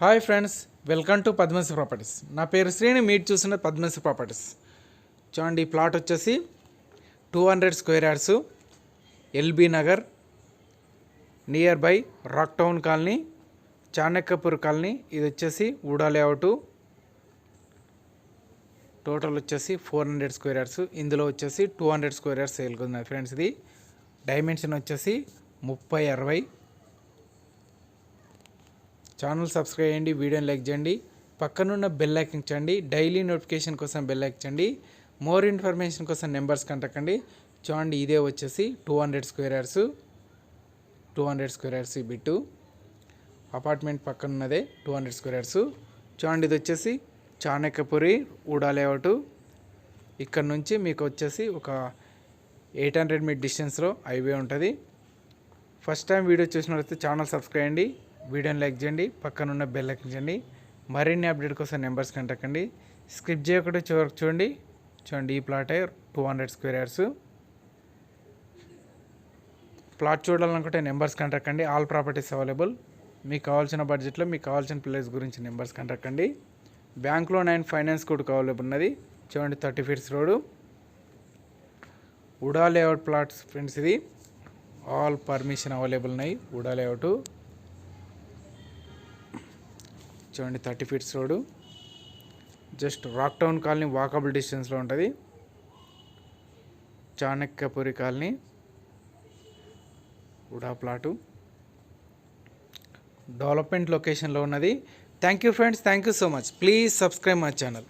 Hi friends, welcome to Padmashri properties. నా పేరు శ్రీని, మీరు చూసిన పద్మశ్రీ ప్రాపర్టీస్. చూడండి, ఈ ప్లాట్ వచ్చేసి 200 square yards, LB Nagar, near by rock town colony, Chanakyapur colony. ఇది వచ్చేసి వుడా లేఅవుట్. టోటల్ వచ్చేసి 400 స్క్వేర్ యార్డ్స్. ఇందులో వచ్చేసి 200 స్క్వేర్ యార్డ్స్ సేల్కి ఉంది ఫ్రెండ్స్. ఇది డైమెన్షన్ వచ్చేసి 30-60. ఛానల్ సబ్స్క్రైబ్ చేయండి, వీడియోని లైక్ చేయండి, పక్కనున్న బెల్ ఐకాన్ ఇచ్చండి. డైలీ నోటిఫికేషన్ కోసం బెల్ ఐకాన్ ఇచ్చండి. మోర్ ఇన్ఫర్మేషన్ కోసం నెంబర్స్ కాంటాక్ట్. చూడండి, ఇదే వచ్చేసి 200 స్క్వేర్ యార్డ్స్. 200 స్క్వేర్ యార్డ్స్ ఈ బిట్టు అపార్ట్మెంట్ పక్కన ఉన్నదే 200 స్క్వేర్ యార్డ్స్. చూడండి, ఇది వచ్చేసి చాణక్యపురి వుడా లేఅవుట్. ఇక్కడ నుంచి మీకు వచ్చేసి ఒక 800 మీటర్ డిస్టెన్స్లో హైవే ఉంటుంది. ఫస్ట్ టైం వీడియో చూసినట్లయితే ఛానల్ సబ్స్క్రైబ్ చేయండి, వీడియోని లైక్ చేయండి, పక్కన ఉన్న బెల్ ఐకాన్ చేయండి. మరిన్ని అప్డేట్ కోసం నెంబర్స్ కాంటాక్ట్ అండి. స్కిప్ చేయకుండా చివరికి చూడండి. చూడండి, ఈ ప్లాట్ 200 స్క్వేర్ యార్డ్స్. ప్లాట్ చూడాలనుకుంటే నెంబర్స్ కాంటాక్ట్ అండి. All properties available. మీకు కావాల్సిన బడ్జెట్లో మీకు కావాల్సిన ప్లేస్ గురించి నెంబర్స్ కాంటాక్ట్ అండి. బ్యాంక్ లోన్ అండ్ ఫైనాన్స్ కూడా అవైలబుల్ ఉన్నది. చూడండి, 30 feets road, VUDA layout plots friends. ఇది ఆల్ పర్మిషన్ అవైలబుల్ ఉన్నాయి. వుడా లేఅవుట్ చూడండి, 30 feets road, just rock town colony walkable డిస్టెన్స్లో ఉంటుంది. Chanakyapuri colony, VUDA plot development లొకేషన్లో ఉన్నది. Thank you friends, thank you so much. Please subscribe my channel.